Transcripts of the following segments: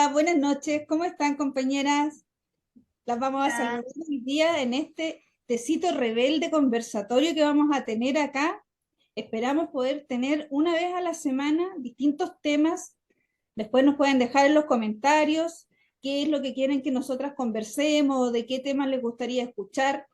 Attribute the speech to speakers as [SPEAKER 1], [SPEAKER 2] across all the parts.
[SPEAKER 1] Hola, buenas noches. ¿Cómo están, compañeras? Las vamos a
[SPEAKER 2] Hola,
[SPEAKER 1] saludar hoy día en este tecito rebelde conversatorio que vamos a tener acá. Esperamos poder tener una vez a la semana distintos temas. Después nos pueden dejar en los comentarios qué es lo que quieren que nosotras conversemos o de qué temas les gustaría escuchar.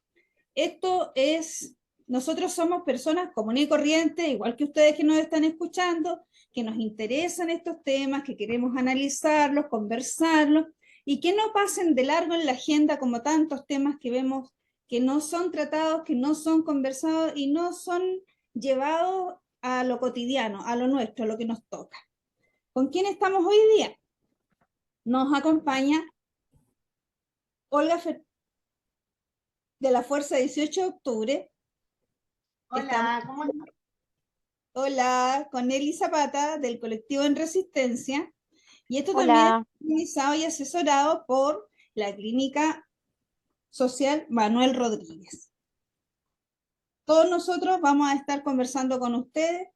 [SPEAKER 1] Esto es, nosotros somos personas comunes y corrientes, igual que ustedes que nos están escuchando, que nos interesan estos temas, que queremos analizarlos, conversarlos, y que no pasen de largo en la agenda como tantos temas que vemos que no son tratados, que no son conversados y no son llevados a lo cotidiano, a lo nuestro, a lo que nos toca. ¿Con quién estamos hoy día? Nos acompaña Olga de la Fuerza 18 de Octubre. Estamos
[SPEAKER 2] hola, ¿cómo estás?
[SPEAKER 1] Hola, con Eli Zapata del colectivo En Resistencia. Y esto también es
[SPEAKER 2] Hola,
[SPEAKER 1] organizado y asesorado por la Clínica Social Manuel Rodríguez. Todos nosotros vamos a estar conversando con ustedes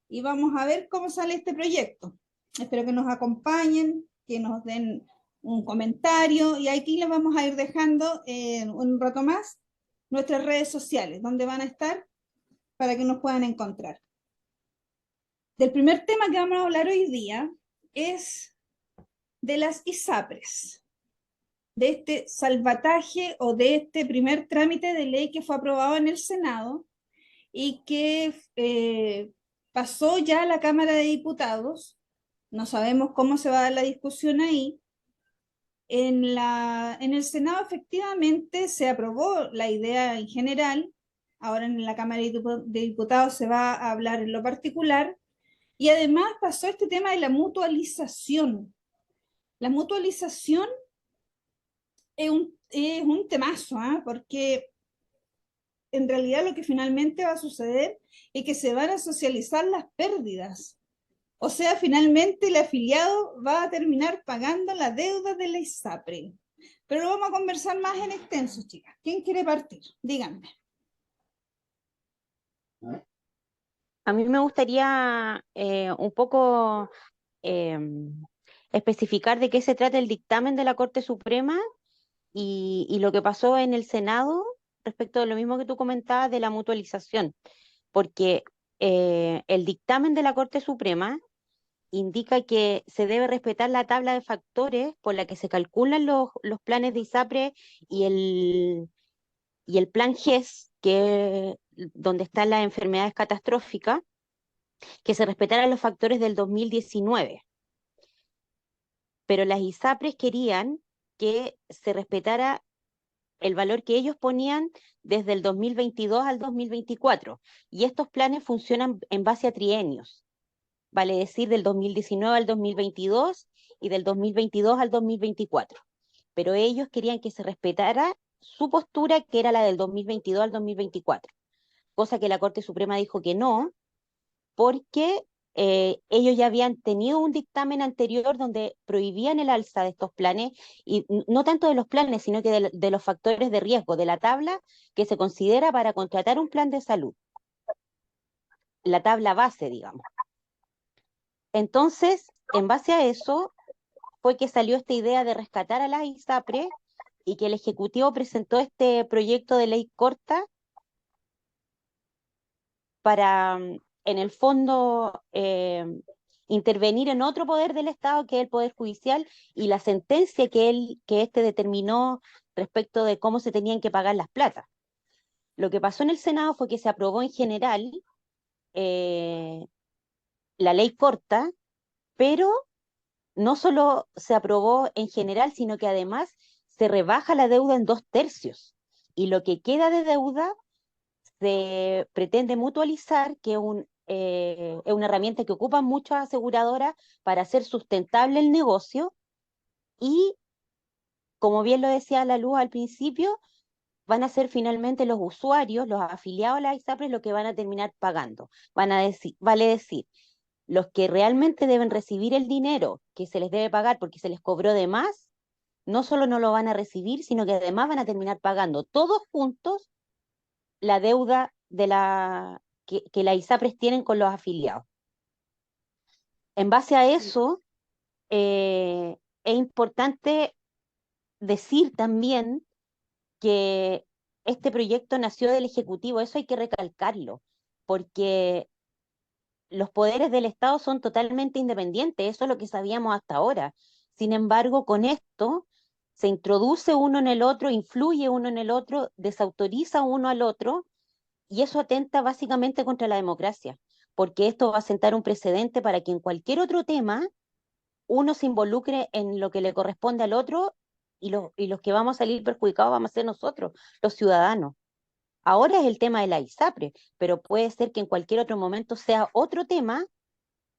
[SPEAKER 1] y vamos a ver cómo sale este proyecto. Espero que nos acompañen, que nos den un comentario y aquí les vamos a ir dejando un rato más nuestras redes sociales, donde van a estar para que nos puedan encontrar. Del primer tema que vamos a hablar hoy día es de las ISAPRES, de este salvataje o de este primer trámite de ley que fue aprobado en el Senado y que pasó ya a la Cámara de Diputados. No sabemos cómo se va a dar la discusión ahí. En el Senado efectivamente se aprobó la idea en general, ahora en la Cámara de Diputados se va a hablar en lo particular, y además pasó este tema de la mutualización. La mutualización es un temazo, ¿eh? Porque en realidad lo que finalmente va a suceder es que se van a socializar las pérdidas. O sea, finalmente el afiliado va a terminar pagando la deuda de la ISAPRE. Pero lo vamos a conversar más en extenso, chicas. ¿Quién quiere partir? Díganme.
[SPEAKER 2] a mí me gustaría un poco eh, especificar de qué se trata el dictamen de la Corte Suprema y lo que pasó en el Senado respecto de lo mismo que tú comentabas de la mutualización, porque el dictamen de la Corte Suprema indica que se debe respetar la tabla de factores por la que se calculan los planes de ISAPRE y el plan GES, que donde están las enfermedades catastróficas, que se respetaran los factores del 2019. Pero las ISAPRES querían que se respetara el valor que ellos ponían desde el 2022 al 2024. Y estos planes funcionan en base a trienios, vale decir, del 2019 al 2022 y del 2022 al 2024. Pero ellos querían que se respetara su postura, que era la del 2022 al 2024, cosa que la Corte Suprema dijo que no, porque ellos ya habían tenido un dictamen anterior donde prohibían el alza de estos planes, y no tanto de los planes, sino que de los factores de riesgo, de la tabla que se considera para contratar un plan de salud, la tabla base, digamos. Entonces, en base a eso, fue que salió esta idea de rescatar a las ISAPRE y que el Ejecutivo presentó este proyecto de ley corta para, en el fondo, intervenir en otro poder del Estado, que es el Poder Judicial, y la sentencia que éste determinó respecto de cómo se tenían que pagar las platas. Lo que pasó en el Senado fue que se aprobó en general eh, la ley corta, pero no solo se aprobó en general, sino que además se rebaja la deuda en 2/3. Y lo que queda de deuda se pretende mutualizar, que es una herramienta que ocupan muchas aseguradoras para hacer sustentable el negocio y, como bien lo decía la Luz al principio, van a ser finalmente los usuarios, los afiliados a la ISAPRES, los que van a terminar pagando. Vale decir, los que realmente deben recibir el dinero que se les debe pagar porque se les cobró de más, no solo no lo van a recibir, sino que además van a terminar pagando todos juntos la deuda que las ISAPRES tienen con los afiliados. En base a eso, es importante decir también que este proyecto nació del Ejecutivo, eso hay que recalcarlo, porque los poderes del Estado son totalmente independientes, eso es lo que sabíamos hasta ahora. Sin embargo, con esto se introduce uno en el otro, influye uno en el otro, desautoriza uno al otro, y eso atenta básicamente contra la democracia, porque esto va a sentar un precedente para que en cualquier otro tema uno se involucre en lo que le corresponde al otro, y los que vamos a salir perjudicados vamos a ser nosotros, los ciudadanos. Ahora es el tema de la ISAPRE, pero puede ser que en cualquier otro momento sea otro tema,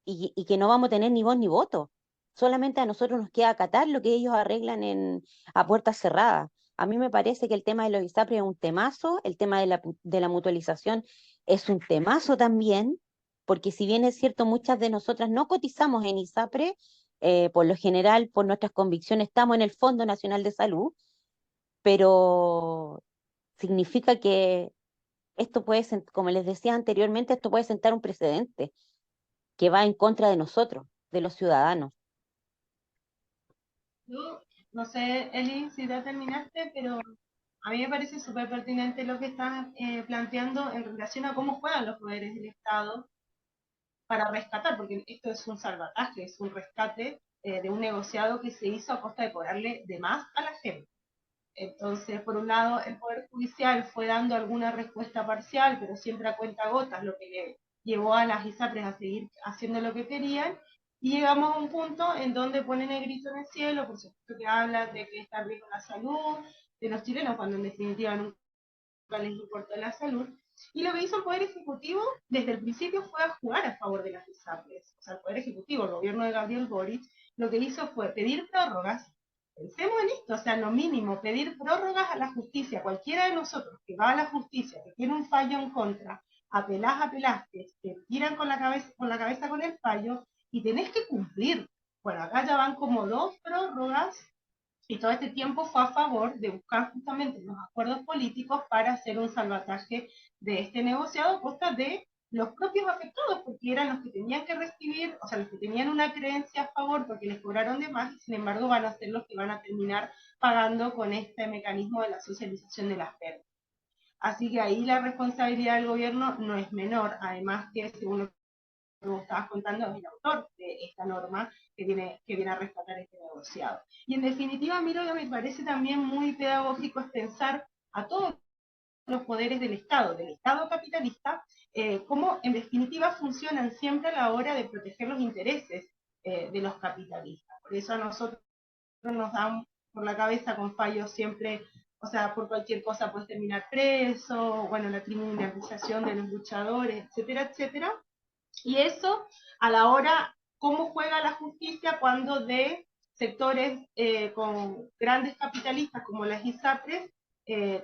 [SPEAKER 2] y que no vamos a tener ni voz ni voto. Solamente a nosotros nos queda acatar lo que ellos arreglan a puertas cerradas. A mí me parece que el tema de los ISAPRE es un temazo, el tema de la mutualización es un temazo también, porque si bien es cierto, muchas de nosotras no cotizamos en ISAPRE, por lo general, por nuestras convicciones, estamos en el Fondo Nacional de Salud, pero significa que esto puede, como les decía anteriormente, esto puede sentar un precedente que va en contra de nosotros, de los ciudadanos.
[SPEAKER 3] Yo no sé, Eli, si ya terminaste, pero a mí me parece súper pertinente lo que estás planteando en relación a cómo juegan los poderes del Estado para rescatar, porque esto es un salvataje, es un rescate de un negociado que se hizo a costa de cobrarle de más a la gente. Entonces, por un lado, el Poder Judicial fue dando alguna respuesta parcial, pero siempre a cuenta gotas, lo que le llevó a las ISAPRES a seguir haciendo lo que querían, y llegamos a un punto en donde ponen el grito en el cielo, por supuesto que hablan de que está en riesgo la salud de los chilenos, cuando en definitiva nunca les importó la salud. Y lo que hizo el Poder Ejecutivo desde el principio fue a jugar a favor de las ISAPRES. O sea, el Poder Ejecutivo, el gobierno de Gabriel Boric, lo que hizo fue pedir prórrogas. Pensemos en esto, o sea, lo mínimo, pedir prórrogas a la justicia. Cualquiera de nosotros que va a la justicia, que tiene un fallo en contra, apelás, que te tiran con la cabeza con el fallo, y tenés que cumplir. Bueno, acá ya van como 2 prórrogas, y todo este tiempo fue a favor de buscar justamente los acuerdos políticos para hacer un salvataje de este negociado a costa de los propios afectados, porque eran los que tenían que recibir, o sea, los que tenían una creencia a favor porque les cobraron de más, y sin embargo van a ser los que van a terminar pagando con este mecanismo de la socialización de las pérdidas. Así que ahí la responsabilidad del gobierno no es menor, además que según lo como estabas contando, es el autor de esta norma que viene a rescatar este negociado. Y en definitiva, a mí lo que me parece también muy pedagógico es pensar a todos los poderes del Estado capitalista, cómo en definitiva funcionan siempre a la hora de proteger los intereses de los capitalistas. Por eso a nosotros nos dan por la cabeza con fallos siempre, o sea, por cualquier cosa puedes terminar preso, bueno, la criminalización de los luchadores, etcétera, etcétera. Y eso a la hora, cómo juega la justicia cuando de sectores con grandes capitalistas como las ISAPRES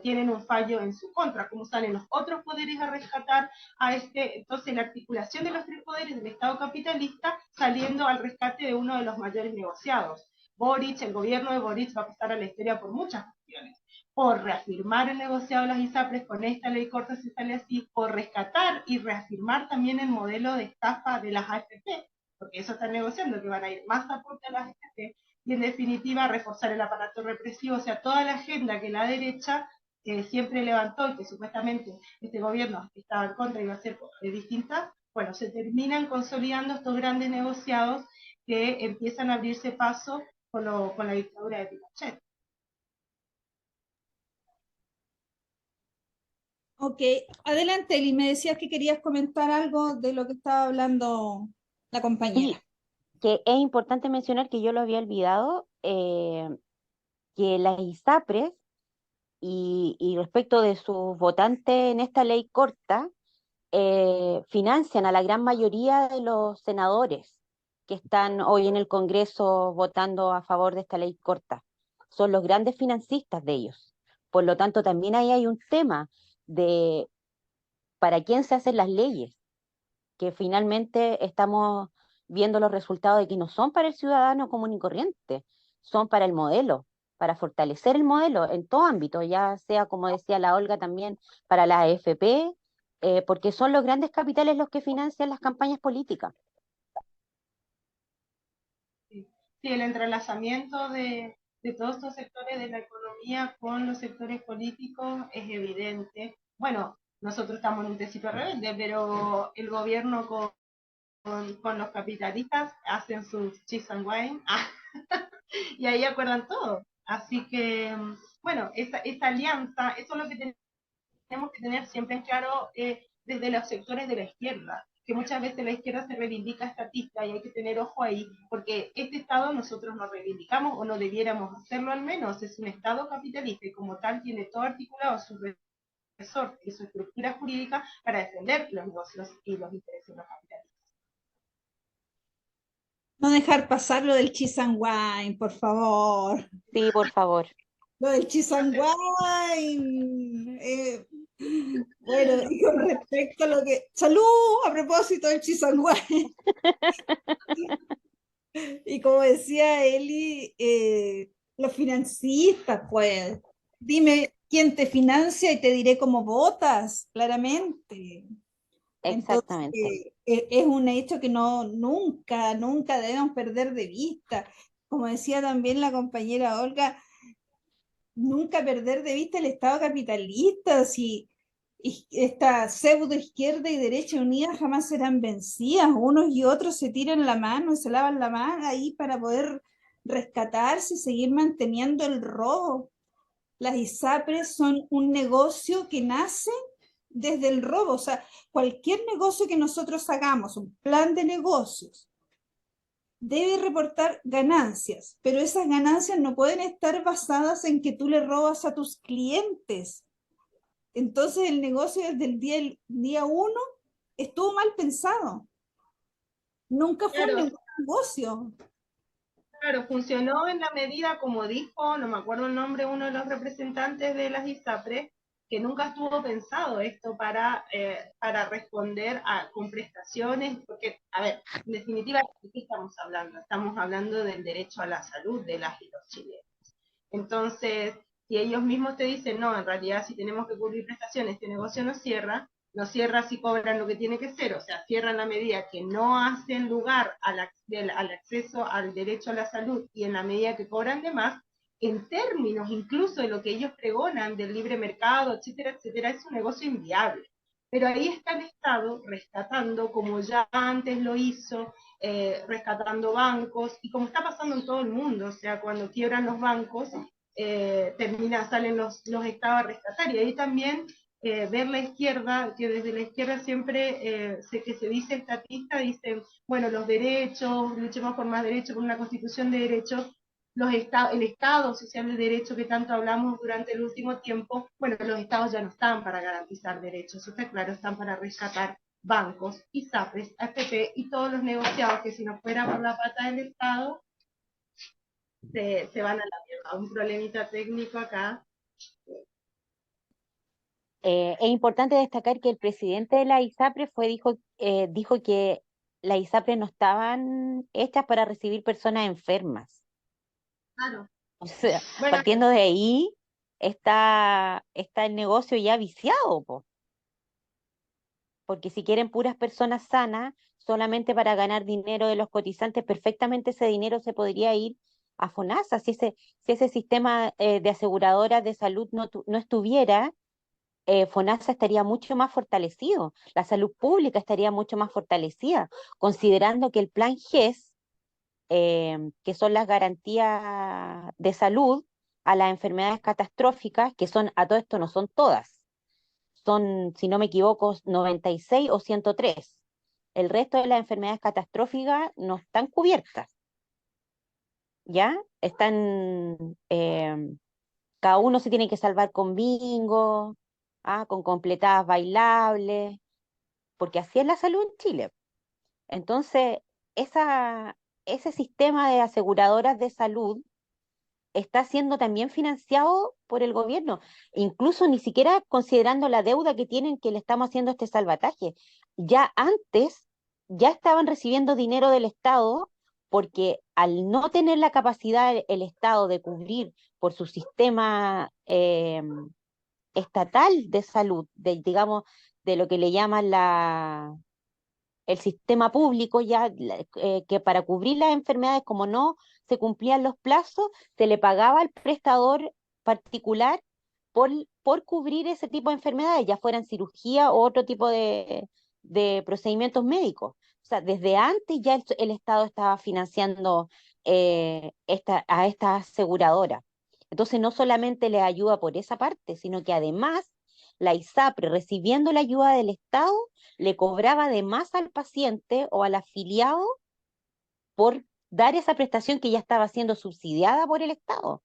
[SPEAKER 3] tienen un fallo en su contra, cómo salen los otros poderes a rescatar a este, entonces la articulación de los 3 poderes del Estado capitalista saliendo al rescate de uno de los mayores negociados. Boric, el gobierno de Boric va a pasar a la historia por muchas cuestiones, por reafirmar el negociado de las ISAPRES con esta ley corta si sale así, por rescatar y reafirmar también el modelo de estafa de las AFP, porque eso están negociando, que van a ir más aporte a las AFP, y en definitiva reforzar el aparato represivo, o sea, toda la agenda que la derecha siempre levantó y que supuestamente este gobierno estaba en contra y iba a ser distinta, bueno, se terminan consolidando estos grandes negociados que empiezan a abrirse paso con la dictadura de Pinochet.
[SPEAKER 1] Ok, adelante, Eli, me decías que querías comentar algo de lo que estaba hablando la compañera.
[SPEAKER 2] Sí, que es importante mencionar, que yo lo había olvidado, que las ISAPRES y respecto de sus votantes en esta ley corta, financian a la gran mayoría de los senadores que están hoy en el Congreso votando a favor de esta ley corta. Son los grandes financistas de ellos. Por lo tanto, también ahí hay un tema de para quién se hacen las leyes, que finalmente estamos viendo los resultados de que no son para el ciudadano común y corriente, son para el modelo, para fortalecer el modelo en todo ámbito, ya sea, como decía la Olga también, para la AFP, porque son los grandes capitales los que financian las campañas políticas.
[SPEAKER 3] sí, el entrelazamiento de todos estos sectores de la economía con los sectores políticos es evidente. Bueno, nosotros estamos en un tecito rebelde, pero el gobierno con los capitalistas hacen sus cheese and wine y ahí acuerdan todo. Así que, bueno, esa alianza, eso es lo que tenemos que tener siempre en claro desde los sectores de la izquierda, que muchas veces la izquierda se reivindica estatista y hay que tener ojo ahí, porque este Estado nosotros nos reivindicamos o no debiéramos hacerlo al menos, es un Estado capitalista y como tal tiene todo articulado su resort y su estructura jurídica para defender los negocios y los intereses de los capitalistas.
[SPEAKER 1] No dejar pasar lo del cheese and wine, por favor.
[SPEAKER 2] Sí, por favor.
[SPEAKER 1] Lo del cheese and wine. Bueno, y con respecto a lo que... ¡Salud! A propósito del cheese and wine. Y como decía Eli, los financistas, pues, dime quién te financia y te diré cómo votas, claramente. Entonces,
[SPEAKER 2] Exactamente.
[SPEAKER 1] es un hecho que no, nunca, nunca debemos perder de vista. Como decía también la compañera Olga, nunca perder de vista el Estado capitalista, si esta pseudo izquierda y derecha unidas jamás serán vencidas, unos y otros se tiran la mano y se lavan la mano ahí para poder rescatarse y seguir manteniendo el robo. Las ISAPRES son un negocio que nace desde el robo, o sea, cualquier negocio que nosotros hagamos, un plan de negocios, debe reportar ganancias, pero esas ganancias no pueden estar basadas en que tú le robas a tus clientes. Entonces el negocio desde el día uno estuvo mal pensado. Nunca fue un
[SPEAKER 3] Claro,
[SPEAKER 1] negocio.
[SPEAKER 3] claro, funcionó en la medida, como dijo, no me acuerdo el nombre, uno de los representantes de las ISAPRES, que nunca estuvo pensado esto para responder con prestaciones, porque, a ver, en definitiva, ¿de qué estamos hablando? Estamos hablando del derecho a la salud de las y los chilenos. Entonces, si ellos mismos te dicen, no, en realidad si tenemos que cubrir prestaciones, este negocio no cierra si cobran lo que tiene que ser, o sea, cierran la medida que no hacen lugar al acceso al derecho a la salud y en la medida que cobran de más, en términos incluso de lo que ellos pregonan del libre mercado, etcétera, etcétera, es un negocio inviable. Pero ahí está el Estado rescatando, como ya antes lo hizo, rescatando bancos, y como está pasando en todo el mundo, o sea, cuando quiebran los bancos, salen los estados a rescatar, y ahí también ver la izquierda, que desde la izquierda siempre que se dice estatista, dicen, bueno, los derechos, luchemos por más derechos, por una constitución de derechos, el Estado social de derecho que tanto hablamos durante el último tiempo, bueno, los Estados ya no están para garantizar derechos, está claro, están para rescatar bancos, ISAPRES, AFP y todos los negociados que si no fuera por la pata del Estado, se van a la mierda. Un problemita técnico acá.
[SPEAKER 2] Es importante destacar que el presidente de la ISAPRE dijo que las ISAPRE no estaban hechas para recibir personas enfermas.
[SPEAKER 3] Claro.
[SPEAKER 2] O sea,
[SPEAKER 3] Bueno,
[SPEAKER 2] partiendo de ahí está el negocio ya viciado, po. Porque si quieren puras personas sanas, solamente para ganar dinero de los cotizantes, perfectamente ese dinero se podría ir a FONASA. Si ese sistema de aseguradoras de salud no estuviera, FONASA estaría mucho más fortalecido, la salud pública estaría mucho más fortalecida, considerando que el plan GES, que son las garantías de salud a las enfermedades catastróficas, que son, a todo esto no son todas, son, si no me equivoco, 96 o 103. El resto de las enfermedades catastróficas no están cubiertas, ¿ya? Cada uno se tiene que salvar con bingo, con completadas bailables, porque así es la salud en Chile. Entonces, ese sistema de aseguradoras de salud está siendo también financiado por el gobierno, incluso ni siquiera considerando la deuda que tienen que le estamos haciendo este salvataje. Ya antes, ya estaban recibiendo dinero del Estado porque al no tener la capacidad el Estado de cubrir por su sistema estatal de salud, digamos, de lo que le llaman el sistema público ya, que para cubrir las enfermedades, como no se cumplían los plazos, se le pagaba al prestador particular por cubrir ese tipo de enfermedades, ya fueran cirugía o otro tipo de procedimientos médicos. O sea, desde antes ya el Estado estaba financiando a esta aseguradora. Entonces, no solamente les ayuda por esa parte, sino que además la ISAPRE, recibiendo la ayuda del Estado, le cobraba de más al paciente o al afiliado por dar esa prestación que ya estaba siendo subsidiada por el Estado.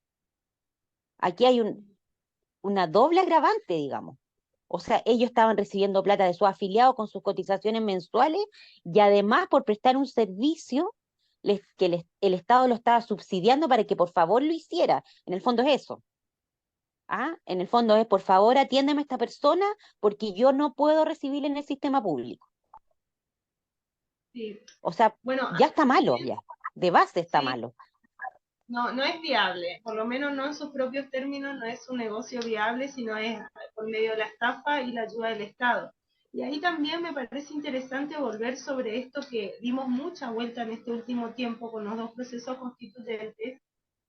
[SPEAKER 2] Aquí hay una doble agravante, digamos. O sea, ellos estaban recibiendo plata de sus afiliados con sus cotizaciones mensuales y además por prestar un servicio el Estado lo estaba subsidiando para que por favor lo hiciera. En el fondo es eso. ¿Ah? En el fondo es, por favor, atiéndeme a esta persona porque yo no puedo recibir en el sistema público.
[SPEAKER 3] Sí.
[SPEAKER 2] O sea,
[SPEAKER 3] Bueno,
[SPEAKER 2] ya está malo,
[SPEAKER 3] también,
[SPEAKER 2] ya. De base está
[SPEAKER 3] sí,
[SPEAKER 2] malo.
[SPEAKER 3] no, no es viable, por lo menos no en sus propios términos, no es un negocio viable, sino es por medio de la estafa y la ayuda del Estado. Y ahí también me parece interesante volver sobre esto que dimos mucha vuelta en este último tiempo con los dos procesos constituyentes,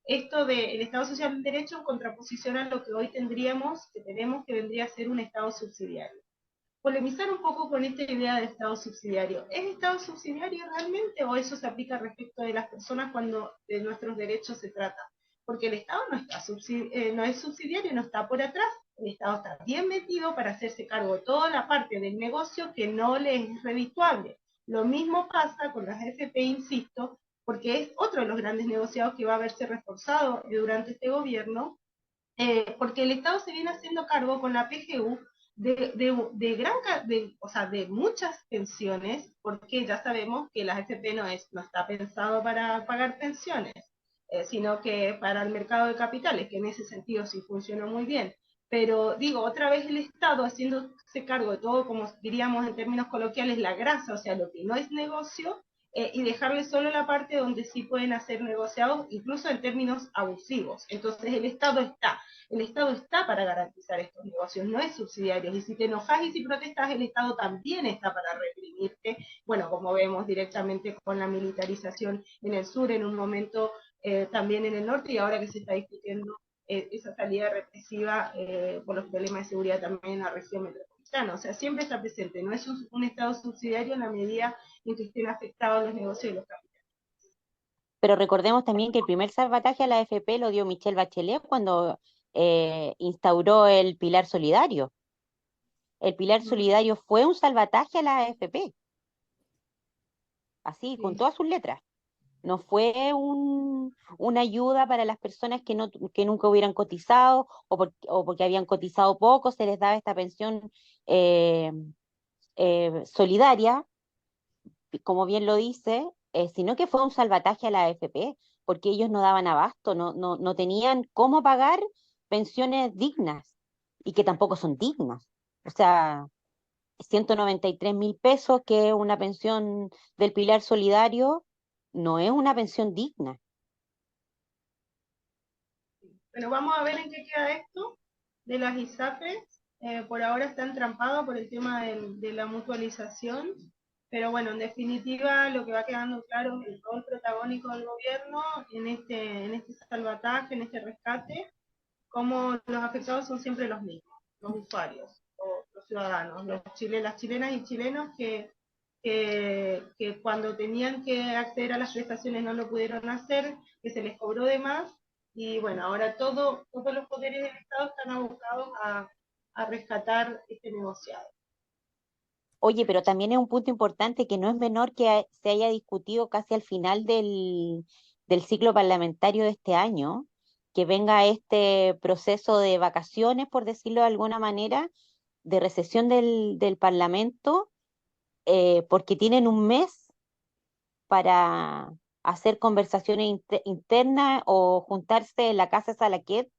[SPEAKER 3] esto del Estado Social de Derecho en contraposición a lo que hoy tendríamos, que tenemos, que vendría a ser un Estado subsidiario. Polemizar un poco con esta idea de Estado subsidiario. ¿Es Estado subsidiario realmente o eso se aplica respecto de las personas cuando de nuestros derechos se trata? Porque el Estado no es subsidiario, no está por atrás, el Estado está bien metido para hacerse cargo de toda la parte del negocio que no le es redituable. Lo mismo pasa con las FP, insisto, porque es otro de los grandes negociados que va a verse reforzado durante este gobierno, porque el Estado se viene haciendo cargo con la PGU o sea, de muchas pensiones, porque ya sabemos que la FP no está pensado para pagar pensiones, sino que para el mercado de capitales, que en ese sentido sí funciona muy bien. Pero digo, otra vez el Estado haciéndose cargo de todo, como diríamos en términos coloquiales, la grasa, o sea, lo que no es negocio, y dejarle solo la parte donde sí pueden hacer negociados, incluso en términos abusivos. Entonces el Estado está para garantizar estos negocios, no es subsidiario. Y si te enojas y si protestas, el Estado también está para reprimirte. Bueno, como vemos directamente con la militarización en el sur, en un momento también en el norte, y ahora que se está discutiendo esa salida represiva por los problemas de seguridad también en la región metropolitana. O sea, siempre está presente. No es un Estado subsidiario en la medida en que estén afectados los negocios de los capitales.
[SPEAKER 2] Pero recordemos también que el primer salvataje a la AFP lo dio Michelle Bachelet cuando instauró el Pilar Solidario. El Pilar Solidario fue un salvataje a la AFP, así, con
[SPEAKER 3] Sí.
[SPEAKER 2] todas sus letras. No fue una ayuda para las personas que nunca hubieran cotizado o porque habían cotizado poco, se les daba esta pensión eh, solidaria, como bien lo dice, sino que fue un salvataje a la AFP, porque ellos no daban abasto, no tenían cómo pagar pensiones dignas y que tampoco son dignas. O sea, 193.000 pesos, que es una pensión del Pilar Solidario, no es una pensión digna.
[SPEAKER 3] Pero vamos a ver en qué queda esto de las ISAPRES. Por ahora está entrampado por el tema de la mutualización, pero bueno, en definitiva lo que va quedando claro es el rol protagónico del gobierno en este salvataje, en este rescate, como los afectados son siempre los mismos, los usuarios, los ciudadanos, las chilenas y chilenos que cuando tenían que acceder a las prestaciones no lo pudieron hacer, que se les cobró de más, y bueno, ahora todos los poderes del Estado están abocados a rescatar este negociado.
[SPEAKER 2] Oye, pero también es un punto importante que no es menor que se haya discutido casi al final del ciclo parlamentario de este año, que venga este proceso de vacaciones, por decirlo de alguna manera, de recesión del Parlamento, porque tienen un mes para hacer conversaciones internas o juntarse en la casa de Salaquet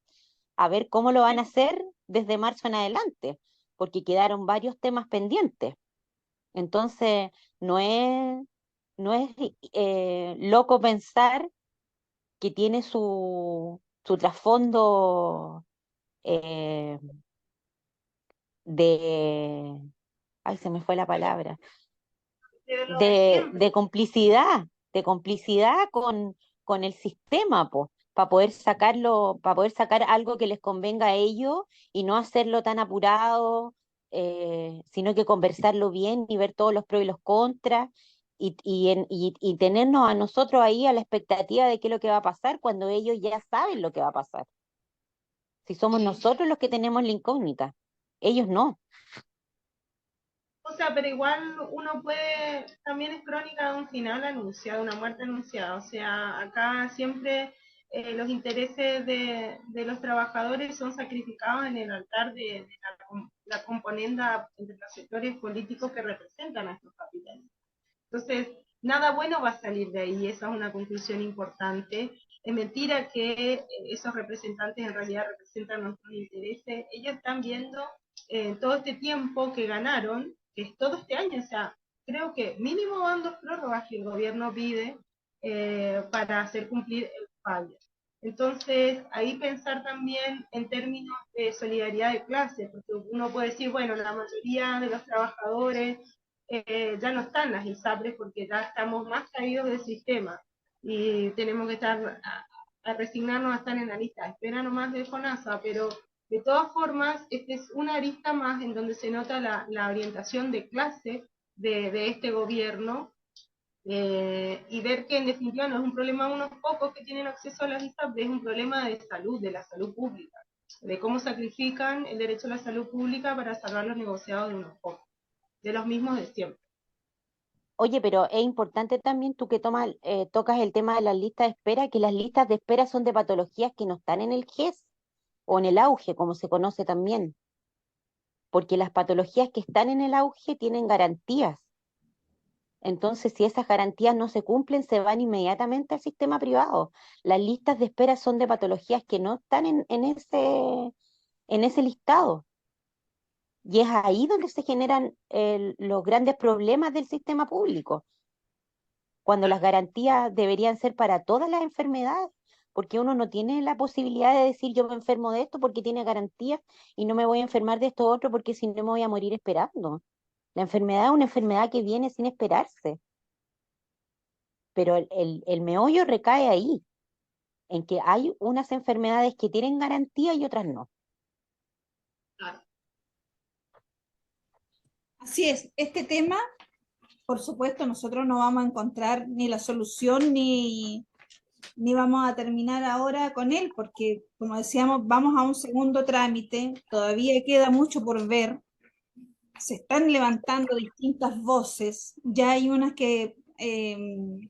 [SPEAKER 2] a ver cómo lo van a hacer desde marzo en adelante, porque quedaron varios temas pendientes. Entonces, no es, no es loco pensar que tiene su trasfondo eh, de... Ay, se me fue la palabra.
[SPEAKER 3] lo de siempre.
[SPEAKER 2] de complicidad con el sistema, pues, para poder sacar algo que les convenga a ellos y no hacerlo tan apurado, sino que conversarlo bien y ver todos los pros y los contras y tenernos a nosotros ahí a la expectativa de qué es lo que va a pasar cuando ellos ya saben lo que va a pasar. Si somos
[SPEAKER 3] Sí.
[SPEAKER 2] nosotros los que tenemos la incógnita, ellos no.
[SPEAKER 3] O sea, pero igual uno puede, también es crónica de un final anunciado, una muerte anunciada. O sea, acá siempre los intereses de los trabajadores son sacrificados en el altar de la componenda entre los sectores políticos que representan a estos capitales. Entonces, nada bueno va a salir de ahí, esa es una conclusión importante. Es mentira que esos representantes en realidad representan nuestros intereses. Ellos están viendo todo este tiempo que ganaron, que es todo este año, o sea, creo que mínimo van 2 prórrogas que el gobierno pide para hacer cumplir el fallo. Entonces, ahí pensar también en términos de solidaridad de clase, porque uno puede decir, bueno, la mayoría de los trabajadores ya no están las ISAPRES porque ya estamos más caídos del sistema y tenemos que estar a resignarnos a estar en la lista de espera nomás de FONASA, pero de todas formas, esta es una arista más en donde se nota la orientación de clase de este gobierno y ver que en definitiva no es un problema de unos pocos que tienen acceso a las ISAPRES, es un problema de salud, de la salud pública, de cómo sacrifican el derecho a la salud pública para salvar los negociados de unos pocos, de los mismos de siempre.
[SPEAKER 2] Oye, pero es importante también tú que tocas el tema de las listas de espera, que las listas de espera son de patologías que no están en el GES o en el auge, como se conoce también, porque las patologías que están en el auge tienen garantías. Entonces, si esas garantías no se cumplen, se van inmediatamente al sistema privado. Las listas de espera son de patologías que no están en ese listado. Y es ahí donde se generan los grandes problemas del sistema público, cuando las garantías deberían ser para todas las enfermedades, porque uno no tiene la posibilidad de decir yo me enfermo de esto porque tiene garantía y no me voy a enfermar de esto otro porque si no me voy a morir esperando. La enfermedad es una enfermedad que viene sin esperarse, pero el meollo recae ahí, en que hay unas enfermedades que tienen garantía y otras no.
[SPEAKER 3] Claro.
[SPEAKER 1] Así es, este tema, por supuesto, nosotros no vamos a encontrar ni la solución ni vamos a terminar ahora con él, porque como decíamos, vamos a un segundo trámite, todavía queda mucho por ver, se están levantando distintas voces, ya hay unas que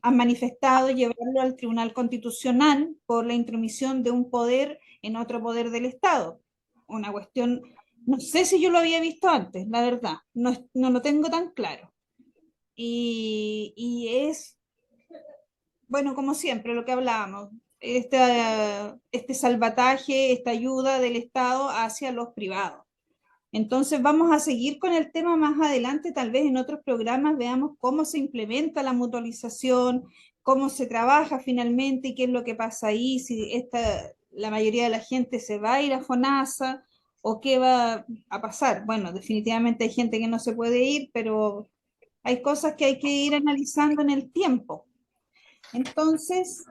[SPEAKER 1] han manifestado llevarlo al Tribunal Constitucional por la intromisión de un poder en otro poder del Estado. Una cuestión, no sé si yo lo había visto antes, la verdad, no lo tengo tan claro. Y es, bueno, como siempre, lo que hablábamos, este salvataje, esta ayuda del Estado hacia los privados. Entonces vamos a seguir con el tema más adelante, tal vez en otros programas veamos cómo se implementa la mutualización, cómo se trabaja finalmente y qué es lo que pasa ahí, si la mayoría de la gente se va a ir a FONASA o qué va a pasar. Bueno, definitivamente hay gente que no se puede ir, pero hay cosas que hay que ir analizando en el tiempo. Entonces,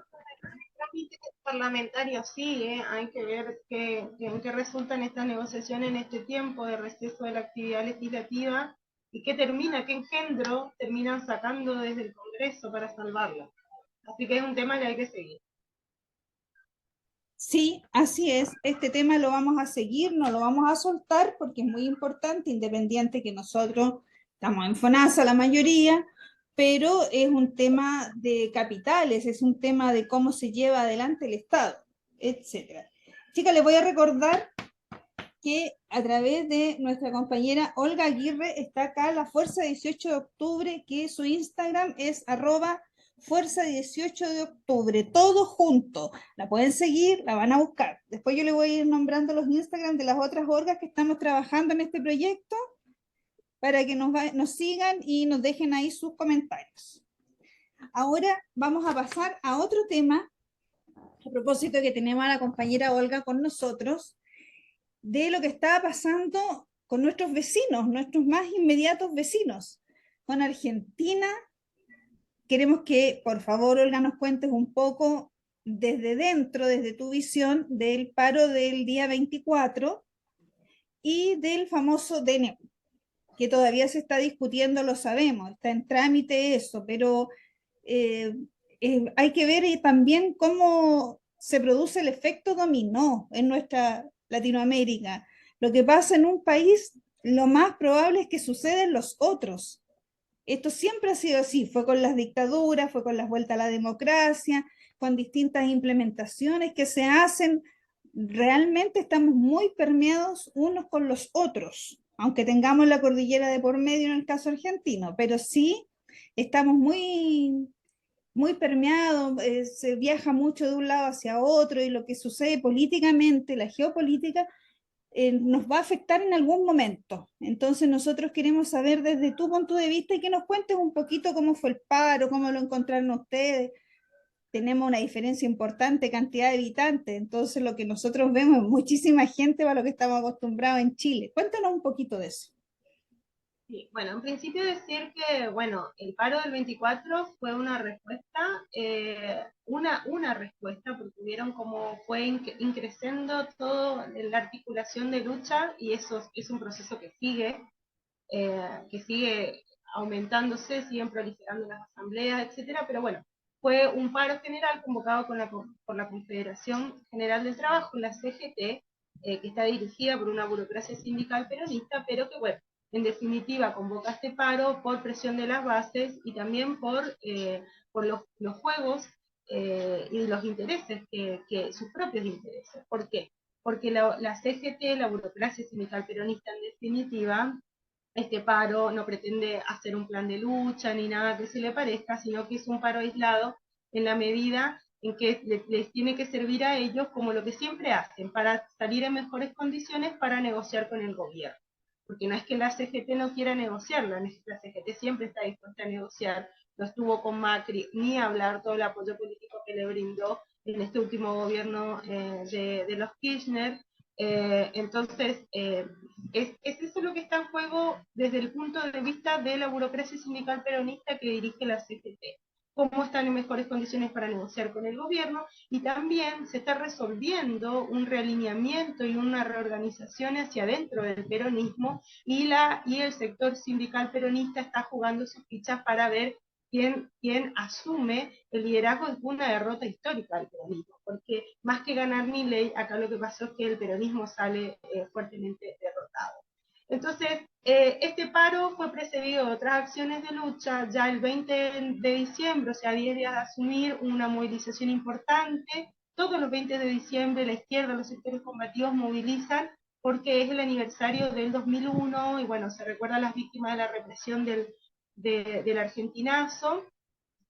[SPEAKER 3] Trámite parlamentario sigue, hay que ver en qué resultan estas negociaciones en este tiempo de receso de la actividad legislativa y qué engendro terminan sacando desde el Congreso para salvarla. Así que es un tema que hay que seguir.
[SPEAKER 1] sí, así es. Este tema lo vamos a seguir, no lo vamos a soltar porque es muy importante, independiente que nosotros estamos en FONASA la mayoría, pero es un tema de capitales, es un tema de cómo se lleva adelante el Estado, etcétera. Chicas, les voy a recordar que a través de nuestra compañera Olga Aguirre está acá la Fuerza 18 de Octubre, que su Instagram es @Fuerza 18 de Octubre, todo junto. La pueden seguir, la van a buscar. Después yo le voy a ir nombrando los Instagram de las otras orgas que estamos trabajando en este proyecto para que nos sigan y nos dejen ahí sus comentarios. Ahora vamos a pasar a otro tema, a propósito que tenemos a la compañera Olga con nosotros, de lo que estaba pasando con nuestros vecinos, nuestros más inmediatos vecinos. con Argentina. Queremos que, por favor, Olga, nos cuentes un poco desde dentro, desde tu visión, del paro del día 24 y del famoso DNU, que todavía se está discutiendo, lo sabemos, está en trámite eso, pero eh, hay que ver también cómo se produce el efecto dominó en nuestra Latinoamérica. Lo que pasa en un país, lo más probable es que suceda en los otros. Esto siempre ha sido así, fue con las dictaduras, fue con las vueltas a la democracia, con distintas implementaciones que se hacen. Realmente estamos muy permeados unos con los otros, aunque tengamos la cordillera de por medio en el caso argentino, pero sí estamos muy permeados, se viaja mucho de un lado hacia otro y lo que sucede políticamente, la geopolítica, nos va a afectar en algún momento. Entonces nosotros queremos saber desde tu punto de vista y que nos cuentes un poquito cómo fue el paro, cómo lo encontraron ustedes. Tenemos una diferencia importante, cantidad de habitantes, entonces lo que nosotros vemos es muchísima gente para lo que estamos acostumbrados en Chile. Cuéntanos un poquito de eso.
[SPEAKER 3] Sí, bueno, en principio decir que, bueno, el paro del 24 fue una respuesta, una respuesta, porque vieron cómo fue increciendo toda la articulación de lucha, y eso es un proceso que sigue aumentándose, siguen proliferando las asambleas, etcétera, pero bueno, fue un paro general convocado por la Confederación General del Trabajo, la CGT, que está dirigida por una burocracia sindical peronista, pero que bueno, en definitiva convoca este paro por presión de las bases y también por los juegos y los intereses, sus propios intereses. ¿Por qué? Porque la CGT, la burocracia sindical peronista en definitiva, este paro no pretende hacer un plan de lucha ni nada que se le parezca, sino que es un paro aislado en la medida en que les tiene que servir a ellos como lo que siempre hacen, para salir en mejores condiciones para negociar con el gobierno. Porque no es que la CGT no quiera negociar, la CGT siempre está dispuesta a negociar, no estuvo con Macri ni a hablar todo el apoyo político que le brindó en este último gobierno de los Kirchner. Entonces, es eso lo que está en juego desde el punto de vista de la burocracia sindical peronista que dirige la CGT. Cómo están en mejores condiciones para negociar con el gobierno, y también se está resolviendo un realineamiento y una reorganización hacia adentro del peronismo, y el sector sindical peronista está jugando sus fichas para ver quién asume el liderazgo de una derrota histórica del peronismo, porque más que ganar Milei, acá lo que pasó es que el peronismo sale fuertemente derrotado. Entonces, este paro fue precedido de otras acciones de lucha. Ya el 20 de diciembre, o sea, 10 días de asumir, una movilización importante. Todos los 20 de diciembre la izquierda, los sectores combativos movilizan porque es el aniversario del 2001 y bueno, se recuerda a las víctimas de la represión del argentinazo,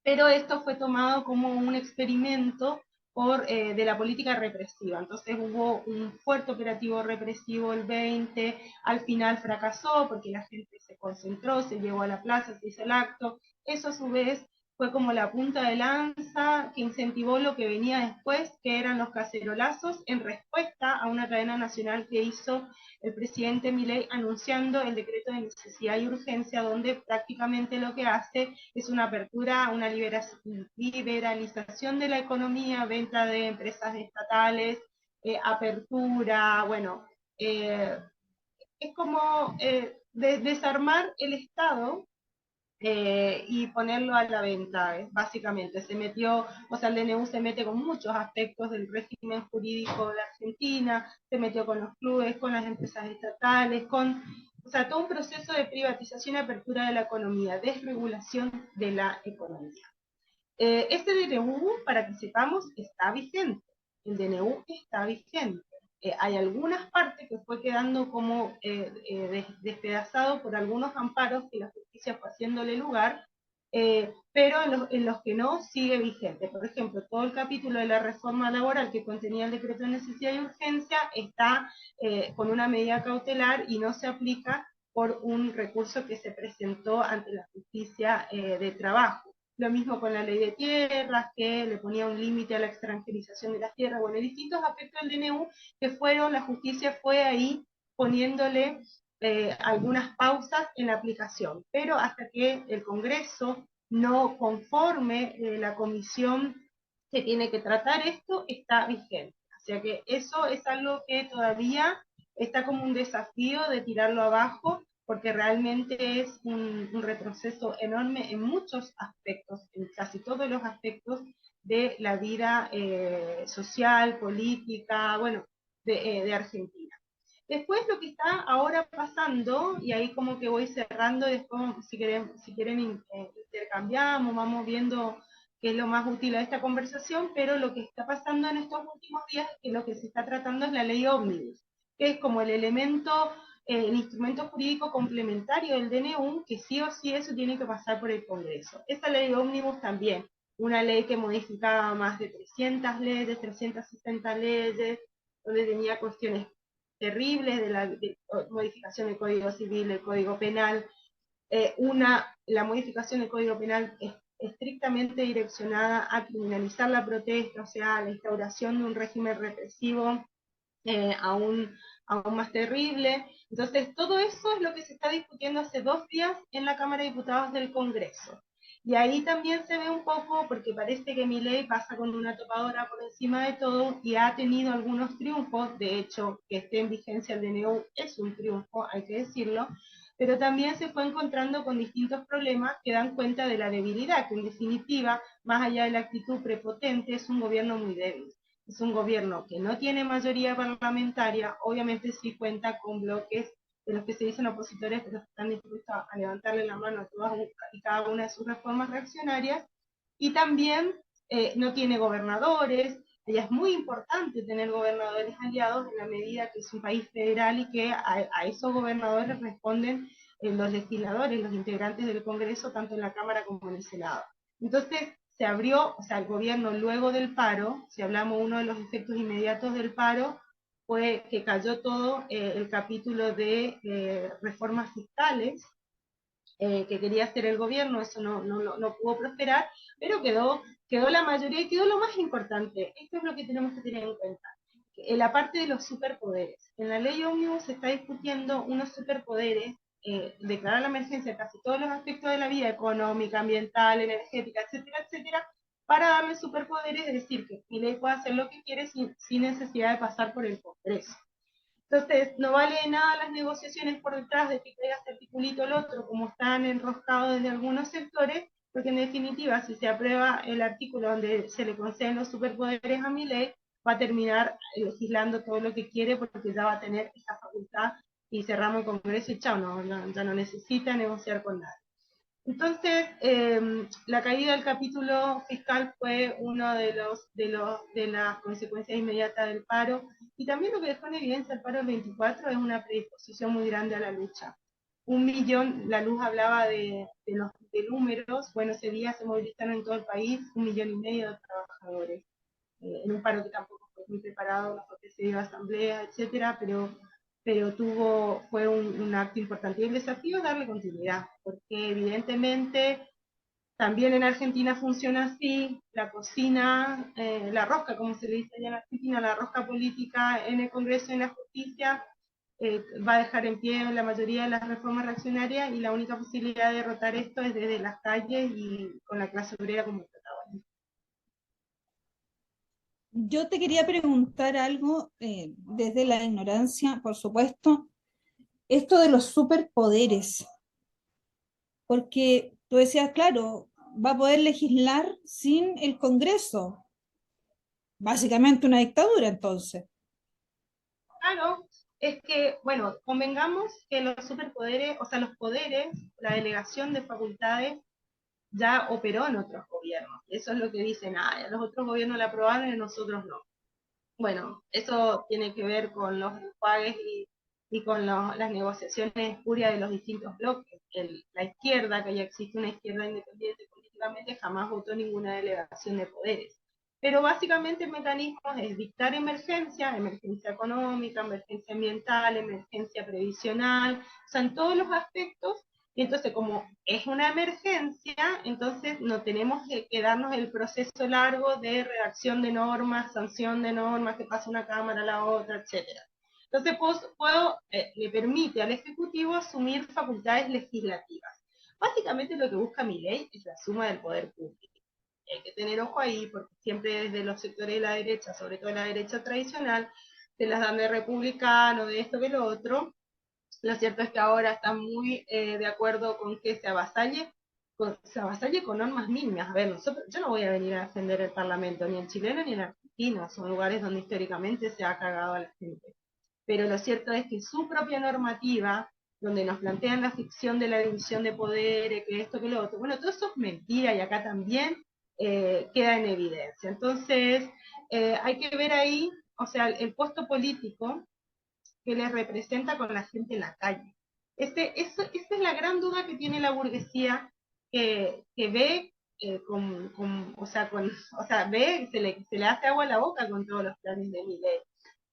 [SPEAKER 3] pero esto fue tomado como un experimento de la política represiva. Entonces hubo un fuerte operativo represivo el 20, al final fracasó porque la gente se concentró, se llegó a la plaza, se hizo el acto. Eso a su vez fue como la punta de lanza que incentivó lo que venía después, que eran los cacerolazos, en respuesta a una cadena nacional que hizo el presidente Milei anunciando el decreto de necesidad y urgencia, donde prácticamente lo que hace es una apertura, una liberalización de la economía, venta de empresas estatales, apertura, bueno, es como desarmar el Estado y ponerlo a la venta, básicamente. Se metió, o sea, el DNU se mete con muchos aspectos del régimen jurídico de Argentina, se metió con los clubes, con las empresas estatales, o sea, todo un proceso de privatización y apertura de la economía, desregulación de la economía. Este DNU, para que sepamos, está vigente. El DNU está vigente. Hay algunas partes que fue quedando como despedazado por algunos amparos que la justicia fue haciéndole lugar, pero en los que no sigue vigente. Por ejemplo, todo el capítulo de la reforma laboral que contenía el decreto de necesidad y urgencia está con una medida cautelar y no se aplica por un recurso que se presentó ante la justicia de trabajo. Lo mismo con la ley de tierras, que le ponía un límite a la extranjerización de las tierras. Bueno, hay distintos aspectos del DNU que la justicia fue ahí poniéndole algunas pausas en la aplicación, pero hasta que el Congreso no conforme la comisión que tiene que tratar esto, está vigente. O sea que eso es algo que todavía está como un desafío de tirarlo abajo, porque realmente es un retroceso enorme en muchos aspectos, en casi todos los aspectos de la vida social, política, bueno, de Argentina. Después lo que está ahora pasando, y ahí como que voy cerrando, después si quieren intercambiamos, vamos viendo qué es lo más útil a esta conversación, pero lo que está pasando en estos últimos días es que lo que se está tratando es la ley ómnibus, que es como el elemento, el instrumento jurídico complementario del DNU, que sí o sí eso tiene que pasar por el Congreso. Esta ley ómnibus también, una ley que modificaba más de 300 leyes, 360 leyes, donde tenía cuestiones terribles de la modificación del Código Civil, del Código Penal. La modificación del Código Penal es estrictamente direccionada a criminalizar la protesta, o sea, la instauración de un régimen represivo aún más terrible. Entonces, todo eso es lo que se está discutiendo hace 2 días en la Cámara de Diputados del Congreso. Y ahí también se ve un poco, porque parece que Milei pasa con una topadora por encima de todo y ha tenido algunos triunfos. De hecho, que esté en vigencia el DNU es un triunfo, hay que decirlo, pero también se fue encontrando con distintos problemas que dan cuenta de la debilidad, que en definitiva, más allá de la actitud prepotente, es un gobierno muy débil. Es un gobierno que no tiene mayoría parlamentaria, obviamente sí cuenta con bloques de los que se dicen opositores, pero están dispuestos a levantarle la mano a todas y cada una de sus reformas reaccionarias, y también no tiene gobernadores. Y es muy importante tener gobernadores aliados en la medida que es un país federal y que a esos gobernadores responden los legisladores, los integrantes del Congreso, tanto en la Cámara como en el Senado. Entonces, se abrió, o sea, el gobierno luego del paro, si hablamos uno de los efectos inmediatos del paro, fue que cayó todo el capítulo de reformas fiscales que quería hacer el gobierno, eso no pudo prosperar, pero quedó la mayoría y quedó lo más importante. Esto es lo que tenemos que tener en cuenta. La parte de los superpoderes. En la ley ómnibus se está discutiendo unos superpoderes, declarar la emergencia en casi todos los aspectos de la vida, económica, ambiental, energética, etcétera, etcétera, para darle superpoderes, es decir, que mi ley puede hacer lo que quiere sin necesidad de pasar por el Congreso. Entonces, no vale de nada las negociaciones por detrás de que caiga este articulito o el otro, como están enroscados desde algunos sectores, porque en definitiva, si se aprueba el artículo donde se le conceden los superpoderes a Milei, va a terminar legislando todo lo que quiere, porque ya va a tener esa facultad y cerramos el Congreso y chao, ya no necesita negociar con nadie. Entonces, la caída del capítulo fiscal fue uno de las consecuencias inmediatas del paro, y también lo que dejó en evidencia el paro del 24 es una predisposición muy grande a la lucha. 1 millón, la luz hablaba de números, bueno, ese día se movilizaron en todo el país 1,5 millones de trabajadores, en un paro que tampoco fue muy preparado, porque se dio asamblea, etcétera, pero fue un acto importante. Y el desafío es darle continuidad, porque evidentemente también en Argentina funciona así, la cocina, la rosca, como se le dice allá en Argentina, la rosca política en el Congreso y en la justicia, va a dejar en pie la mayoría de las reformas reaccionarias, y la única posibilidad de derrotar esto es desde las calles y con la clase obrera como protagonista.
[SPEAKER 1] Yo te quería preguntar algo desde la ignorancia, por supuesto, esto de los superpoderes, porque tú decías, claro, va a poder legislar sin el Congreso, básicamente una dictadura entonces.
[SPEAKER 3] Claro, es que, bueno, convengamos que los superpoderes, o sea, los poderes, la delegación de facultades ya operó en otros gobiernos. Eso es lo que dicen, los otros gobiernos la aprobaron y nosotros no. Bueno, eso tiene que ver con los enjuagues y con las negociaciones espurias de los distintos bloques. La izquierda, que ya existe una izquierda independiente políticamente, jamás votó ninguna delegación de poderes. Pero básicamente el mecanismo es dictar emergencia, emergencia económica, emergencia ambiental, emergencia previsional, o sea, en todos los aspectos. Y entonces, como es una emergencia, entonces no tenemos que darnos el proceso largo de redacción de normas, sanción de normas, que pasa una cámara a la otra, etcétera. Entonces le permite al Ejecutivo asumir facultades legislativas. Básicamente lo que busca mi ley es la suma del poder público. Hay que tener ojo ahí, porque siempre desde los sectores de la derecha, sobre todo la derecha tradicional, se las dan de republicano, de esto, que lo otro. Lo cierto es que ahora están muy de acuerdo con que se avasalle con normas mínimas. A ver, yo no voy a venir a defender el Parlamento, ni en chileno ni en argentino, son lugares donde históricamente se ha cagado a la gente. Pero lo cierto es que su propia normativa, donde nos plantean la ficción de la división de poderes, que esto, que lo otro, bueno, todo eso es mentira y acá también queda en evidencia. Entonces, hay que ver ahí, o sea, el costo político que les representa con la gente en la calle. Esa es la gran duda que tiene la burguesía, que ve o sea, ve, se le hace agua a la boca con todos los planes de Milei.